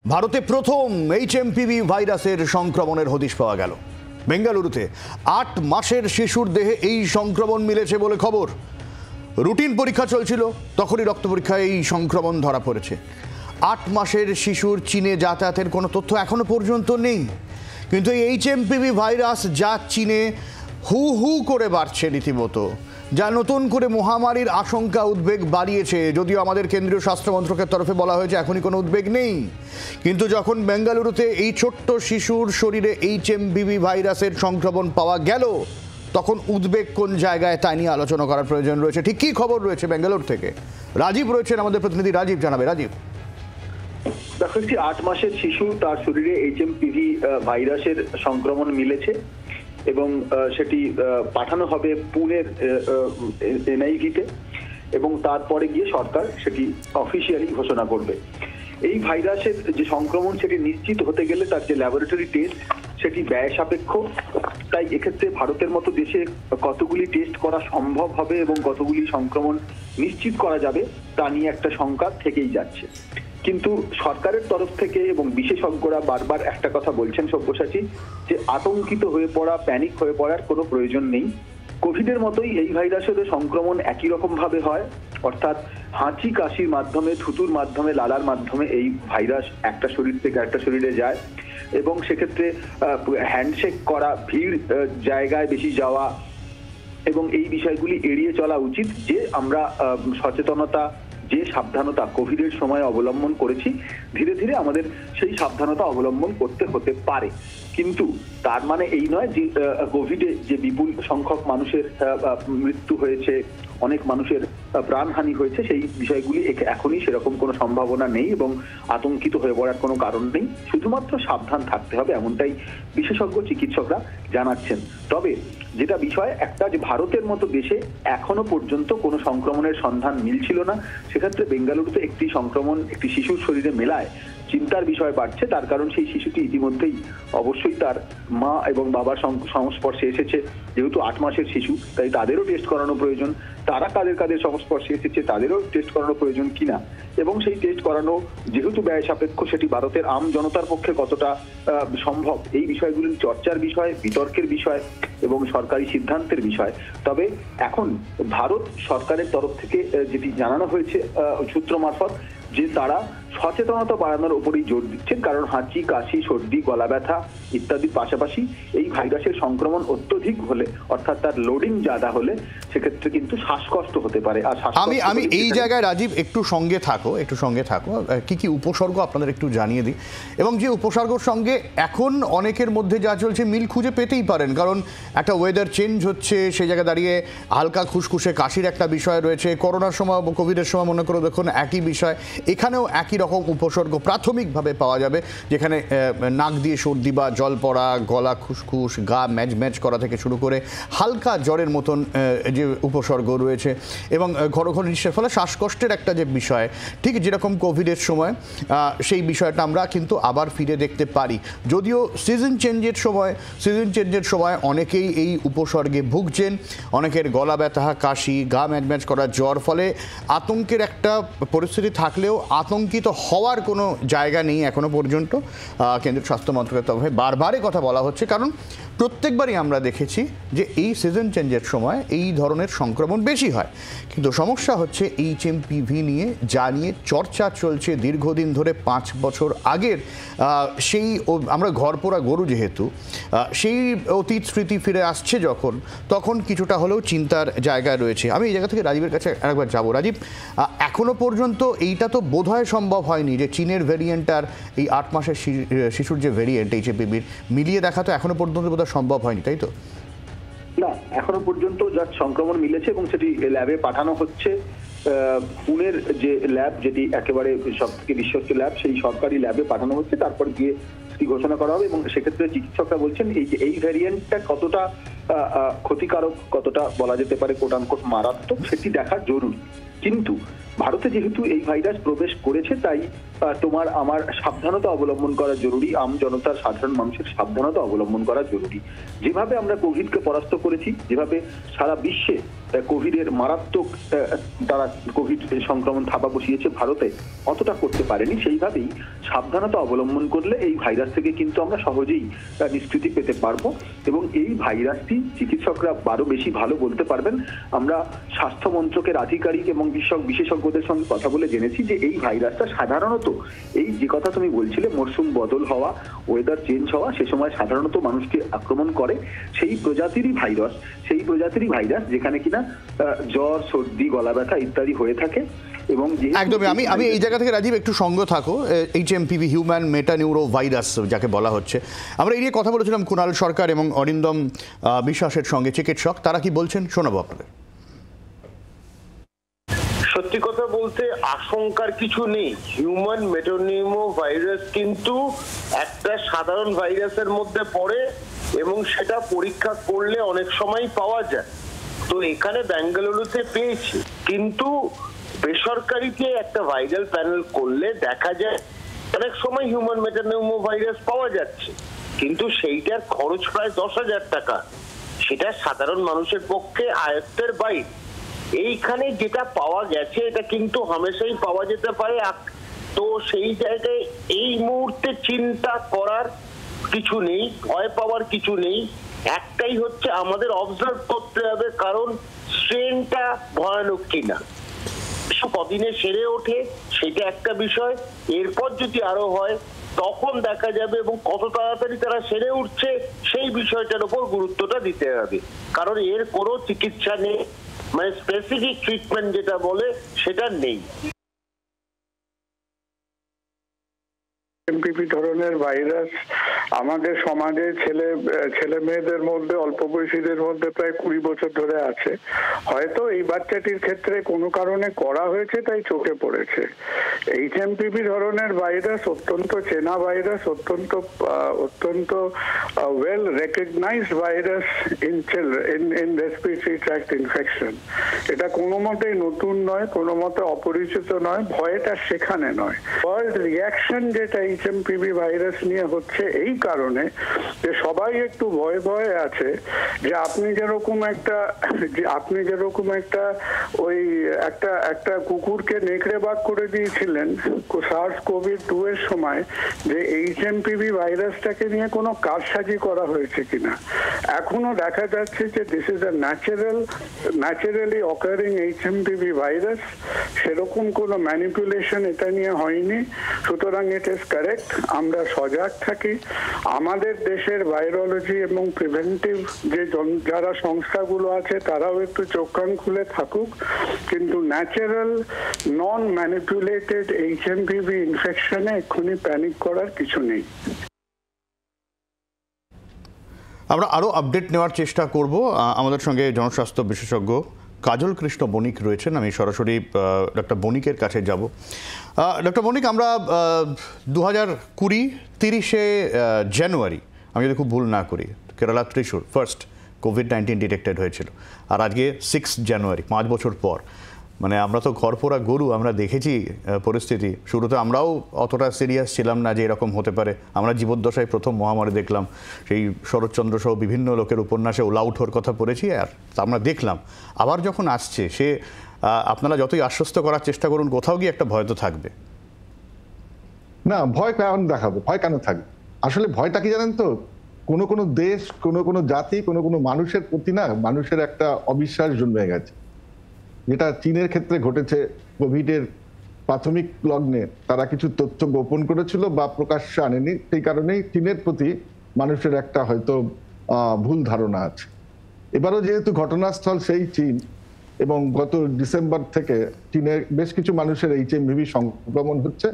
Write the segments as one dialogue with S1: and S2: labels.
S1: ভারতে প্রথম এইচএমপিভি ভাইরাসের সংক্রমণের হদিশ পাওয়া গেল। বেঙ্গালুরুতে ৮ মাসের শিশুর দেহে এই সংক্রমণ মিলেছে বলে খবর। রুটিন পরীক্ষা চলছিল, তখনই রক্ত পরীক্ষায় এই সংক্রমণ ধরা পড়েছে। ৮ মাসের শিশুর চীনে যাতায়াতের কোনো তথ্য এখনো পর্যন্ত নেই, কিন্তু এই এইচএমপিভি ভাইরাস যা চীনে হু হু করে বাড়ছে রীতিমতো, যা নতুন করে মহামারীর আশঙ্কা উদ্বেগ বাড়িয়েছে। যদিও আমাদের কেন্দ্রীয় স্বাস্থ্য মন্ত্রকের তরফে বলা হয়েছে এখনই কোনো উদ্বেগ নেই, কিন্তু যখন বেঙ্গালুরুতে এই ছোট্ট শিশুর শরীরে এইচএমপিভি ভাইরাসের সংক্রমণ পাওয়া গেল, তখন উদ্বেগ কোন জায়গায় তা নিয়ে আলোচনা করার প্রয়োজন রয়েছে। ঠিক কী খবর রয়েছে বেঙ্গালুরু থেকে? রাজীব রয়েছেন আমাদের প্রতিনিধি, রাজীব জানাবে। রাজীব,
S2: দেখো, একটি ৮ মাসের শিশু, তার শরীরে এইচএমপিভি ভাইরাসের সংক্রমণ মিলেছে এবং সেটি পাঠানো হবে পুনের এনআইভিতে এবং তারপরে গিয়ে সরকার সেটি অফিসিয়ালি ঘোষণা করবে। এই ভাইরাসের যে সংক্রমণ সেটি নিশ্চিত হতে গেলে তার যে ল্যাবরেটরি টেস্ট সেটি ব্যয় সাপেক্ষ। তাই এক্ষেত্রে ভারতের মতো দেশে কতগুলি টেস্ট করা সম্ভব হবে এবং কতগুলি সংক্রমণ নিশ্চিত করা যাবে তা নিয়ে একটা শঙ্কা থেকেই যাচ্ছে। কিন্তু সরকারের তরফ থেকে এবং বিশেষজ্ঞরা বারবার একটা কথা বলছেন, সব্যসাচী, যে আতঙ্কিত হয়ে পড়া, প্যানিক হয়ে পড়ার কোনো প্রয়োজন নেই। কোভিডের মতোই এই ভাইরাসের সংক্রমণ একই রকম ভাবে হয়, অর্থাৎ হাঁচি কাশির মাধ্যমে, থুতুর মাধ্যমে, লালার মাধ্যমে এই ভাইরাস একটা শরীর থেকে একটা শরীরে যায় এবং সেক্ষেত্রে হ্যান্ডশেক করা, ভিড় জায়গায় বেশি যাওয়া এবং এই বিষয়গুলি এড়িয়ে চলা উচিত। যে আমরা সচেতনতা, যে সাবধানতা কোভিডের সময় অবলম্বন করেছি, ধীরে ধীরে আমাদের সেই সাবধানতা অবলম্বন করতে হতে পারে। কিন্তু তার মানে এই নয় যে কোভিডে যে বিপুল সংখ্যক মানুষের মৃত্যু হয়েছে, অনেক মানুষের প্রাণহানি হয়েছে, সেই বিষয়গুলি এখনই সেরকম কোনো সম্ভাবনা নেই এবং আতঙ্কিত হয়ে পড়ার কোনো কারণ নেই। শুধুমাত্র সাবধান থাকতে হবে, এমনটাই বিশেষজ্ঞ চিকিৎসকরা জানাচ্ছেন। তবে যেটা বিষয় একটা, যে ভারতের মতো দেশে এখনো পর্যন্ত কোনো সংক্রমণের সন্ধান মিলছিল না, সেক্ষেত্রে বেঙ্গালুরুতে একটি সংক্রমণ একটি শিশুর শরীরে মেলায় চিন্তার বিষয় বাড়ছে। তার কারণ সেই শিশুটি ইতিমধ্যেই অবশ্যই তার মা এবং বাবার সংস্পর্শে এসেছে। যেহেতু ৮ মাসের শিশু, তাই তাদেরও টেস্ট করানো প্রয়োজন। তারা কাদের কাদের সংস্পর্শে এসেছে তাদেরও টেস্ট করানো প্রয়োজন কিনা, এবং সেই টেস্ট করানো যেহেতু ব্যয় সাপেক্ষ, সেটি ভারতের আম জনতার পক্ষে কতটা সম্ভব, এই বিষয়গুলি চর্চার বিষয়, বিতর্কের বিষয় এবং সরকারি সিদ্ধান্তের বিষয়। তবে এখন ভারত সরকারের তরফ থেকে যেটি জানানো হয়েছে সূত্র মারফত, যে তারা সচেতনতা বাড়ানোর উপরেই জোর দিচ্ছেন। কারণ হাঁচি কাশি, সর্দি, গলা ব্যথা ইত্যাদির পাশাপাশি এই ভাইরাসের সংক্রমণ অত্যধিক হলে, অর্থাৎ তার লোডিং জাদা হলে, সেক্ষেত্রে কিন্তু শ্বাসকষ্ট হতে পারে। আর
S1: আমি এই জায়গায় রাজীব একটু সঙ্গে থাকো কি কি উপসর্গ আপনাদের একটু জানিয়ে দিই, এবং যে উপসর্গের সঙ্গে এখন অনেকের মধ্যে যা চলছে মিল খুঁজে পেতেই পারেন। কারণ একটা ওয়েদার চেঞ্জ হচ্ছে, সেই জায়গায় দাঁড়িয়ে হালকা খুসখুসে কাশির একটা বিষয় রয়েছে। করোনার সময়, কোভিডের সময় মনে করে দেখুন একই বিষয়, এখানেও একই রকম উপসর্গ প্রাথমিকভাবে পাওয়া যাবে, যেখানে নাক দিয়ে সর্দি বা জল পড়া, গলা খুসখুস, গা ম্যাজ ম্যাজ করা থেকে শুরু করে হালকা জ্বরের মতন যে উপসর্গ রয়েছে, এবং ঘন ঘন নিঃশ্বাসের ফলে শ্বাসকষ্টের একটা যে বিষয়, ঠিক যেরকম কোভিডের সময়, সেই বিষয়টা আমরা কিন্তু আবার ফিরে দেখতে পারি। যদিও সিজন চেঞ্জের সময় অনেকেই এই উপসর্গে ভুগছেন, অনেকের গলা ব্যথা, কাশি, গা ম্যাজ ম্যাজ করা, জ্বর, ফলে আতঙ্কের একটা পরিস্থিতি থাকলেও আতঙ্কিত হওয়ার কোনো জায়গা নেই এখনো পর্যন্ত। কেন্দ্রীয় স্বাস্থ্য মন্ত্রকের তরফে বারবারই কথা বলা হচ্ছে, কারণ প্রত্যেকবারই আমরা দেখেছি যে এই সিজন চেঞ্জের সময় এই ধরনের সংক্রমণ বেশি হয়। কিন্তু সমস্যা হচ্ছে এইচএমপিভি নিয়ে, যা নিয়ে চর্চা চলছে দীর্ঘদিন ধরে, 5 বছর আগের সেই আমরা ঘরপোড়া গরু যেহেতু, সেই অতীত স্মৃতি ফিরে আসছে যখন, তখন কিছুটা হলেও চিন্তার জায়গা রয়েছে। আমি এই জায়গা থেকে রাজীবের কাছে আরেকবার যাবো। রাজীব, এখনো পর্যন্ত এইটা তো বোধহয় সম্ভব হয়নি যে চীনের ভ্যারিয়েন্ট আর এই 8 মাসের শিশুর যে ভ্যারিয়েন্ট এইচএমপিভির মিলিয়ে দেখা তো এখনো পর্যন্ত বোধহয় সম্ভব হয়নি, তাই তো?
S2: না, এখনো পর্যন্ত যা সংক্রমণ মিলেছে এবং সেটি ল্যাবে পাঠানো হচ্ছে। পুনের যে ল্যাব, যেটি একেবারে সব থেকে বিশ্বস্ত ল্যাব, সেই সরকারি ল্যাবে পাঠানো হচ্ছে, তারপর গিয়ে সেটি ঘোষণা করা হবে। এবং সেক্ষেত্রে চিকিৎসকরা বলছেন এই ভ্যারিয়েন্টটা কতটা ক্ষতিকারক, কতটা বলা যেতে পারে কোট আনকোট মারাত্মক, সেটি দেখা জরুরি। কিন্তু ভারতে যেহেতু এই ভাইরাস প্রবেশ করেছে, তাই তোমার আমার সাবধানতা অবলম্বন করা জরুরি। আম জনতার, সাধারণ মানুষের সাবধানতা অবলম্বন করা জরুরি। যেভাবে আমরা কোভিডকে পরাস্ত করেছি, যেভাবে সারা বিশ্বে কোভিডের মারাত্মক তারা কোভিড সংক্রমণ থাবা বসিয়েছে ভারতে, অতটা করতে পারেনি। সেইভাবেই সাবধানতা অবলম্বন করলে এই ভাইরাস থেকে কিন্তু আমরা সহজেই নিষ্কৃতি পেতে পারবো। এবং এই ভাইরাসটি চিকিৎসকরা আরো বেশি ভালো বলতে পারবেন। আমরা স্বাস্থ্য মন্ত্রকের আধিকারিক এবং বিশেষজ্ঞদের সঙ্গে কথা বলে জেনেছি যে এই ভাইরাসটা সাধারণত এই যে কথা তুমি বলছিলে, মরশুম বদল হওয়া, ওয়েদার চেঞ্জ হওয়া, সে সময় সাধারণত মানুষকে আক্রমণ করে সেই প্রজাতিরই ভাইরাস যেখানে কিনা জ্বর, সর্দি, গলা ব্যথা ইত্যাদি হয়ে থাকে। এবং
S1: একদমই আমি এই জায়গা থেকে রাজীব একটু সঙ্গ থাকো। HMPV হিউম্যান মেটানিউরো ভাইরাস যাকে বলা হচ্ছে, আমরা এই নিয়ে কথা বলেছিলাম কুণাল সরকার এবং অরিন্দম বিশ্বাসের সঙ্গে, চিকিৎসক, তারা কি বলছেন শোনাবো আপনাদের।
S3: সত্যি কথা বলতে আশঙ্কার কিছু নেই। হিউম্যান মেটানিউরো ভাইরাস কিন্তু একটা সাধারণ ভাইরাসের মধ্যে পড়ে এবং সেটা পরীক্ষা করলে অনেক সময় পাওয়া যায়। তো এখানে বেঙ্গালুরুতে পেয়েছি, কিন্তু বেসরকারিতে একটা ভাইরাল প্যানেল করলে দেখা যায় অনেক সময় হিউম্যান মেটানিউরো ভাইরাস পাওয়া যাচ্ছে, কিন্তু সেইটার খরচ প্রায় 10,000 টাকা। সেটা সাধারণ মানুষের পক্ষে আয়ত্তের বাইরে। এইখানে যেটা পাওয়া গেছে এটা কিন্তু হামেশাই পাওয়া যেতে পারে। তো সেই জায়গায় এই মুহূর্তে চিন্তা করার কিছু নেই, ভয় পাওয়ার কিছু নেই। একটাই হচ্ছে আমাদের অবজার্ভ করতে হবে, কারণ স্ট্রেনটা ভয়ানক কিনা। কদিনে সেরে ওঠে সেটা একটা বিষয়, এরপর যদি আরো হয় তখন দেখা যাবে, এবং কত তাড়াতাড়ি তারা সেরে উঠছে সেই বিষয়টার উপর গুরুত্বটা দিতে হবে। কারণ এর কোনো চিকিৎসা নেই, মানে স্পেসিফিক ট্রিটমেন্ট যেটা বলে সেটা নেই।
S4: HMPV ধরনের ভাইরাস আমাদের সমাজে ছেলে মেয়েদের মধ্যে, অল্প বয়সীদের মধ্যে প্রায় 20 বছর ধরে আছে। হয়তো এই বাচ্চাটির ক্ষেত্রে কোনো কারণে করা হয়েছে তাই চোখে পড়েছে। HMPV ধরনের ভাইরাস অত্যন্ত চেনা ভাইরাস, অত্যন্ত well recognised virus in respiratory tract infection. এটা কোনো মতেই নতুন নয়, কোনো মতে অপরিচিত নয়, ভয়টা সেখানে নয়। ওয়ার্ল্ড রিয়াকশন যেটা HMPV ভাইরাস নিয়ে হচ্ছে এই কারণে যে সবাই একটু ভয়ে আছে যে আপনি যেরকম একটা ওই একটা কুকুরকে নেকড়ে বাগ করে দিয়েছিলেন SARS-CoV-2 এর সময়, যে HMPV ভাইরাসটাকে নিয়ে কোনো কারসাজি করা হয়েছে কিনা। এখনো দেখা যাচ্ছে যে this is a naturally occurring HMPV virus, সেরকম কোনো ম্যানিপুলেশন এটা নিয়ে হয়নি। সুতরাং ইট ইজ কারেক্ট, আমরা সজাগ থাকি। আমাদের দেশের ভাইরোলজি এবং প্রিভেন্টিভ যারা সংস্থাগুলো আছে তারাও একটু চোখ কান খুলে থাকুক, কিন্তু ন্যাচারাল নন ম্যানিপুলেটেড HMPV ইনফেকশনে এক্ষুনি প্যানিক করার কিছু নেই।
S1: আমরা আরও আপডেট নেওয়ার চেষ্টা করব। আমাদের সঙ্গে জনস্বাস্থ্য বিশেষজ্ঞ কাজল কৃষ্ণ বণিক রয়েছেন। আমি সরাসরি ডক্টর বণিকের কাছে যাব। ডক্টর বণিক, আমরা 2020 30শে জানুয়ারি, আমি যদি খুব ভুল না করি, Kerala Thrissur first COVID-19 detected হয়েছিল, আর আজকে 6 জানুয়ারি, 5 বছর পর। মানে আমরা তো ঘরপোড়া গরু, আমরা দেখেছি পরিস্থিতি। শুরুতে আমরাও অতটা সিরিয়াস ছিলাম না যে এরকম হতে পারে। আমরা জীবদ্দশায় প্রথম মহামারী দেখলাম, সেই শরৎচন্দ্র সহ বিভিন্ন লোকের উপন্যাসে ওলাউঠোর কথা পড়েছি, আর আমরা দেখলাম আবার যখন আসছে সে আপনারা যতই আশ্বস্ত করার চেষ্টা করুন, কোথাও গিয়ে একটা ভয় তো থাকবে।
S5: না, ভয় কেন দেখাবো? ভয় কেন থাকবে? আসলে ভয়টা কি জানেন তো, কোনো দেশ, কোনো জাতি, কোনো মানুষের প্রতি না মানুষের একটা অবিশ্বাস জন্মে গেছে। যেটা চীনের ক্ষেত্রে ঘটেছে, কোভিডের প্রাথমিক লগ্নে তারা কিছু তথ্য গোপন করেছিল বা প্রকাশ্যে আনেনি, সেই কারণেই চীনের প্রতি মানুষের একটা হয়তো ভুল ধারণা আছে। এবারও যেহেতু ঘটনাস্থল সেই চীন, এবং গত ডিসেম্বর থেকে চীনের বেশ কিছু মানুষের HMPV সংক্রমণ হচ্ছে।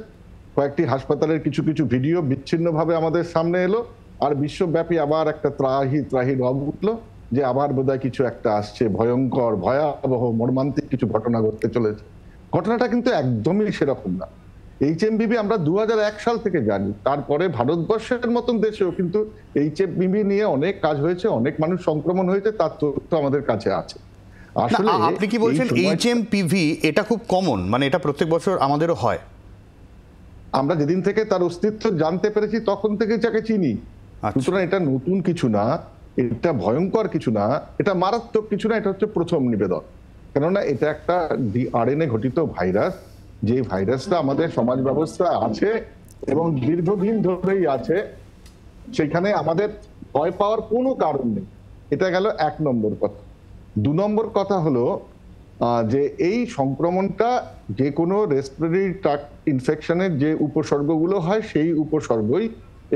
S5: কয়েকটি হাসপাতালের কিছু ভিডিও বিচ্ছিন্নভাবে আমাদের সামনে এলো, আর বিশ্বব্যাপী আবার একটা ত্রাহি রব উঠলো যে আবার বোধহয় কিছু একটা আসছে, ভয়ঙ্কর, ভয়াবহ, মর্মান্তিক কিছু ঘটনা ঘটতে চলেছে। ঘটনাটা কিন্তু একদমই সেরকম না। HMPV আমরা 2001 সাল থেকে জানি, তারপরে ভারতবর্ষের মতন দেশেও কিন্তু HMPV নিয়ে অনেক কাজ হয়েছে, অনেক মানুষ সংক্রমণ হয়েছে, তার তথ্য আমাদের কাছে আছে। আসলে
S1: আপনি কি বলছেন HMPV এটা খুব কমন, মানে এটা প্রত্যেক বছর আমাদেরও হয়?
S5: আমরা যেদিন থেকে তার অস্তিত্ব জানতে পেরেছি তখন থেকে যাকে চিনি, সুতরাং এটা নতুন কিছু না। এটা ভয়ঙ্কর কিছু না, এটা মারাত্মক কিছু না, এটা হচ্ছে প্রথম নিবেদন। কেননা এটা একটা আরএনএ ঘটিত ভাইরাস, যে ভাইরাসটা আমাদের সমাজ ব্যবস্থা আছে এবং দীর্ঘদিন ধরেই আছে, সেখানে আমাদের ভয় পাওয়ার কোনো কারণ নেই। এটা গেল 1 নম্বর কথা। 2 নম্বর কথা হলো যে এই সংক্রমণটা যে কোনো রেসপিরেটরি ট্র্যাক্ট ইনফেকশনের যে উপসর্গগুলো হয় সেই উপসর্গই,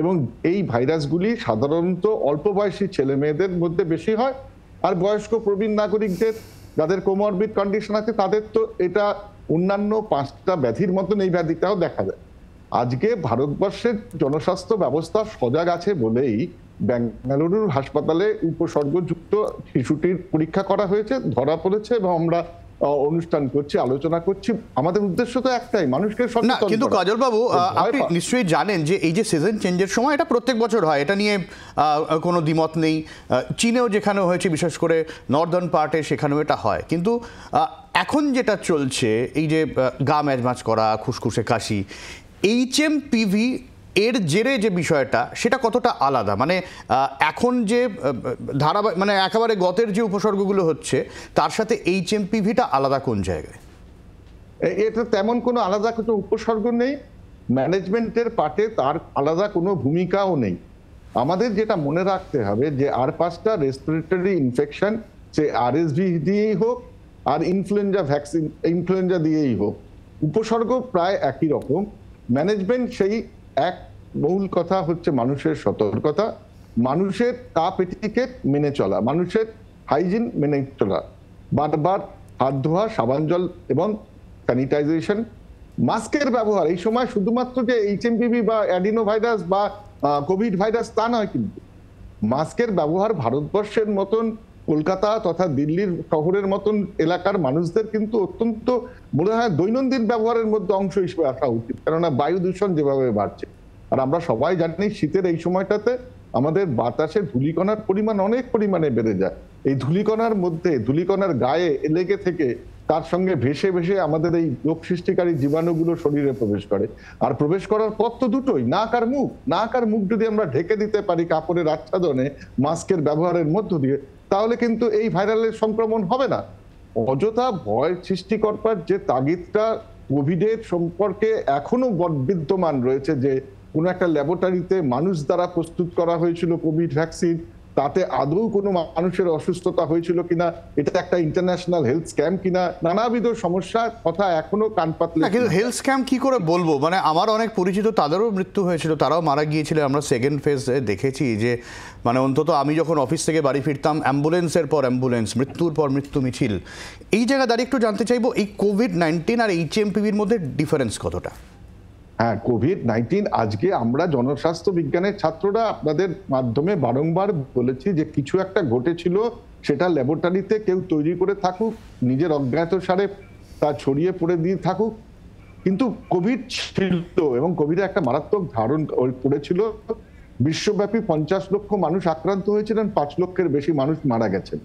S5: এবং এই ভাইরাসগুলি সাধারণত অল্প বয়সী ছেলে মেয়েদের মধ্যে বেশি হয়, আর বয়স্ক প্রবীণ নাগরিকদের যাদের কোমরবিড কন্ডিশন আছে তাদের তো এটা অন্যান্য 5টা ব্যাধির মতন এই ব্যাধিটাও দেখা যায়। আজকে ভারতবর্ষের জনস্বাস্থ্য ব্যবস্থা সজাগ আছে বলেই বেঙ্গালুরুর হাসপাতালে উপসর্গযুক্ত শিশুটির পরীক্ষা করা হয়েছে, ধরা পড়েছে, এবং আমরা অনুষ্ঠান করছি, আলোচনা করছি। আমাদের উদ্দেশ্য তো একটাই, মানুষকে সচেতন করা।
S1: কিন্তু কাজল বাবু, আপনি নিশ্চয়ই জানেন যে এই যে সিজন চেঞ্জের সময় এটা প্রত্যেক বছর হয়, এটা নিয়ে কোনো দ্বিমত নেই। চীনেও যেখানে হয়েছে, বিশেষ করে নর্দার্ন পার্টে, সেখানেও এটা হয়। কিন্তু এখন যেটা চলছে, এই যে গা ম্যাজম্যাজ করা, খুসখুসে কাশি, HMPV এর জেরে যে বিষয়টা, সেটা কতটা আলাদা? মানে এখন যে মানে একেবারে গতের যে উপসর্গগুলো হচ্ছে, তার সাথে HMPVটা আলাদা কোন জায়গায়?
S5: এটা তেমন কোনো আলাদা কোনো উপসর্গ নেই, ম্যানেজমেন্টের পার্টে তার আলাদা কোনো ভূমিকাও নেই। আমাদের যেটা মনে রাখতে হবে যে আর 5টা রেসপিরেটরি ইনফেকশন, সে RSV দিয়েই হোক আর ইনফ্লুয়েঞ্জা ভ্যাকসিন, ইনফ্লুয়েঞ্জা দিয়েই হোক, উপসর্গ প্রায় একই রকম। ম্যানেজমেন্ট সেই এক মূল কথা হচ্ছে মানুষের সতর্কতা, মানুষের কাপ এটিকেট মেনে চলা, মানুষের হাইজিন মেনে চলা, বারবার হাত ধোয়া, সাবান জল এবং স্যানিটাইজেশন, মাস্কের ব্যবহার। এই সময় শুধুমাত্র যে HMPV বা অ্যাডিনো ভাইরাস বা কোভিড ভাইরাস তা নয়, কিন্তু মাস্কের ব্যবহার ভারতবর্ষের মতন কলকাতা তথা দিল্লির শহরের মতন এলাকার মানুষদের কিন্তু অত্যন্ত মনে হয় দৈনন্দিন ব্যবহারের মধ্যে অংশ হিসেবে আসা উচিত। কেননা বায়ু দূষণ যেভাবে বাড়ছে, আর আমরা সবাই জানি শীতের এই সময়টাতে আমাদের বাতাসে ধূলিকণার পরিমাণ অনেক পরিমাণে বেড়ে যায়। এই ধূলিকণার মধ্যে, ধূলিকণার গায়ে লেগে থেকে তার সঙ্গে ভেসে ভেসে আমাদের এই রোগ সৃষ্টিকারী জীবাণুগুলো শরীরে প্রবেশ করে। আর প্রবেশ করার পথ তো দুটোই, নাক আর মুখ। নাক আর মুখ যদি আমরা ঢেকে দিতে পারি কাপড়ের আচ্ছাদনে, মাস্কের ব্যবহারের মধ্য দিয়ে, তাহলে কিন্তু এই ভাইরালের সংক্রমণ হবে না। অযথা ভয় সৃষ্টি করবার যে তাগিদটা কোভিডের সম্পর্কে এখনো বিদ্যমান রয়েছে, যে কোনো একটা ল্যাবরেটরিতে মানুষ দ্বারা প্রস্তুত করা হয়েছিল কোভিড ভ্যাকসিন, তাতে আদৌ কোনো মানুষের অসুস্থতা হয়েছিল কিনা, এটা একটা ইন্টারন্যাশনাল হেলথ স্ক্যাম কিনা, নানাবিধ সমস্যার কথা এখনো কান পাতলে।
S1: কিন্তু হেলথ স্ক্যাম কি করে বলবো? মানে আমার অনেক পরিচিত, তাদেরও মৃত্যু হয়েছিল, তারাও মারা গিয়েছিল। আমরা সেকেন্ড ফেজে দেখেছি যে মানে অন্তত আমি যখন অফিস থেকে বাড়ি ফিরতাম, অ্যাম্বুলেন্সের পর অ্যাম্বুলেন্স, মৃত্যুর পর মৃত্যু মিছিল। এই জায়গায় দাঁড়িয়ে একটু জানতে চাইবো, এই কোভিড-19 আর HMPVর মধ্যে ডিফারেন্স কতটা?
S5: হ্যাঁ, কোভিড-19 আজকে আমরা জনস্বাস্থ্য বিজ্ঞানের ছাত্ররা আপনাদের মাধ্যমে বারংবার বলেছি যে কিছু একটা ঘটেছিল, সেটা ল্যাবরেটরিতে কেউ তৈরি করে থাকুক, নিজের অজ্ঞাত সারে তা ছড়িয়ে পড়ে দিয়ে থাকুক, কিন্তু কোভিড ছিল এবং কোভিডের একটা মারাত্মক ধারণ করেছিল। বিশ্বব্যাপী 50 লক্ষ মানুষ আক্রান্ত হয়েছিলেন, 5 লক্ষের বেশি মানুষ মারা গেছেন।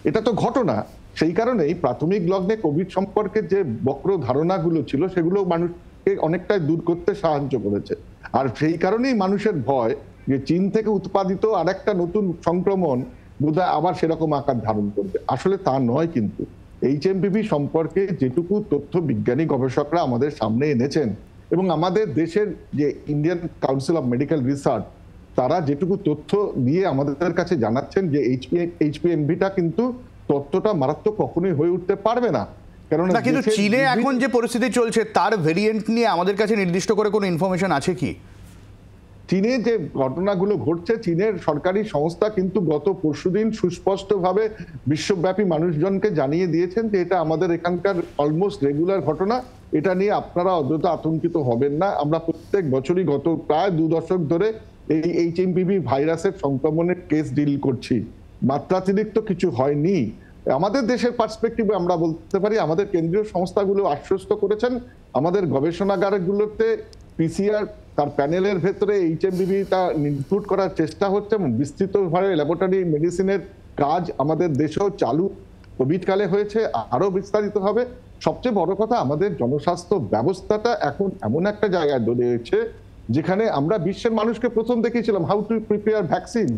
S5: এটা তো ঘটনা। সেই কারণেই প্রাথমিক লগ্নে কোভিড সম্পর্কে যে বক্র ধারণাগুলো ছিল, সেগুলো মানুষ অনেকটাই দূর করতে সাহায্য করেছে। আর সেই কারণেই মানুষের ভয় যে চীন থেকে উৎপাদিত আরেকটা নতুন সংক্রমণ বোধহয় আবার সেরকম আকার ধারণ করবে। আসলে তা নয়। কিন্তু HMPV সম্পর্কে যেটুকু তথ্য বিজ্ঞানী গবেষকরা আমাদের সামনে এনেছেন, এবং আমাদের দেশের যে Indian council of medical research, তারা যেটুকু তথ্য দিয়ে আমাদের কাছে জানাচ্ছেন যে HMPVটা কিন্তু তথ্যটা মারাত্মক কখনোই হয়ে উঠতে পারবে না।
S1: না, কিন্তু চীনে এখন যে পরিস্থিতি চলছে, তার ভেরিয়েন্ট নিয়ে আমাদের কাছে নির্দিষ্ট করে কোনো ইনফরমেশন আছে কি?
S5: চীনে যে ঘটনাগুলো ঘটছে, চীনের সরকারি সংস্থা কিন্তু গত পরশুদিন সুস্পষ্টভাবে বিশ্বব্যাপী মানুষজনকে জানিয়ে দিয়েছেন যে এটা আমাদের এখানকার অলমোস্ট রেগুলার ঘটনা, এটা নিয়ে আপনারা অযথা আতঙ্কিত হবেন না। আমরা প্রত্যেক বছরই গত প্রায় 2 দশক ধরে এই HMPV ভাইরাসের সংক্রমণের কেস ডিল করছি। মাত্রাতিরিক্ত কিছু হয়নি। আমাদের দেশের পার্সপেক্টিভে আমরা বলতে পারি, আমাদের কেন্দ্রীয় সংস্থাগুলো আশ্বস্ত করেছেন, আমাদের গবেষণাগারগুলোতে PCR তার প্যানেলের ভেতরে HMPVটা ইনক্লুড করার চেষ্টা হচ্ছে, এবং বিস্তৃতভাবে ল্যাবরেটরি মেডিসিনের কাজ আমাদের দেশেও চালু কোভিড কালে হয়েছে, আরো বিস্তারিত হবে। সবচেয়ে বড় কথা, আমাদের জনস্বাস্থ্য ব্যবস্থাটা এখন এমন একটা জায়গায় দাঁড়িয়েছে যেখানে আমরা বিশ্বের মানুষকে প্রথম দেখেছিলাম হাউ টু প্রিপেয়ার ভ্যাকসিন,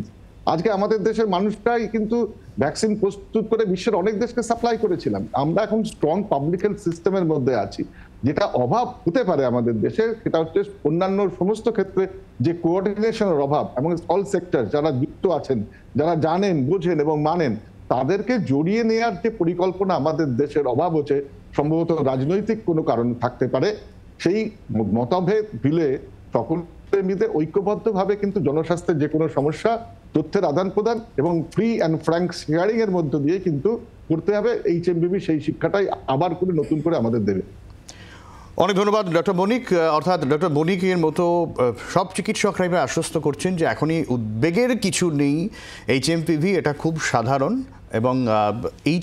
S5: আজকে আমাদের দেশের মানুষটাই কিন্তু ভ্যাকসিন প্রস্তুত করে বিশ্বের অনেক দেশকে সাপ্লাই করেছিলাম। আমরা এখন স্ট্রং পাবলিক হেলথ সিস্টেমের মধ্যে আছি। যেটা অভাব হতে পারে আমাদের দেশে সেটা হচ্ছে অন্যান্য সমস্ত ক্ষেত্রে যে কোঅর্ডিনেশনের অভাব, এবং অল সেক্টর যারা যুক্ত আছেন, যারা জানেন, বোঝেন এবং মানেন, তাদেরকে জড়িয়ে নেওয়ার যে পরিকল্পনা আমাদের দেশের অভাব হচ্ছে, সম্ভবত রাজনৈতিক কোনো কারণ থাকতে পারে। সেই মতভেদ ভিলে সকলের মিলে ঐক্যবদ্ধভাবে কিন্তু জনস্বাস্থ্যের যে কোনো সমস্যা তথ্যের আদান প্রদান এবং ফ্রি অ্যান্ড ফ্র্যাঙ্ক শেয়ারিং এর মধ্য দিয়ে কিন্তু করতে হবে। HMPV সেই শিক্ষাটাই আবার করে নতুন করে আমাদের দেবে।
S1: অনেক ধন্যবাদ ডক্টর বণিক। অর্থাৎ ডক্টর বণিকের মতো সব চিকিৎসকরাই আশ্বস্ত করছেন যে এখনই উদ্বেগের কিছু নেই। HMPV এটা খুব সাধারণ, এবং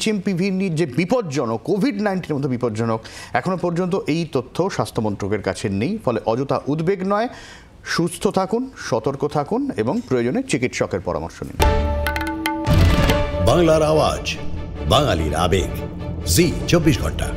S1: HMPV যে বিপজ্জনক, কোভিড-19 মতো বিপজ্জনক, এখনো পর্যন্ত এই তথ্য স্বাস্থ্য মন্ত্রকের কাছে নেই। ফলে অযথা উদ্বেগ নয়, সুস্থ থাকুন, সতর্ক থাকুন এবং প্রয়োজনে চিকিৎসকের পরামর্শ নিন।
S6: বাংলার আওয়াজ, বাঙালির আবেগ, জি 24 ঘন্টা।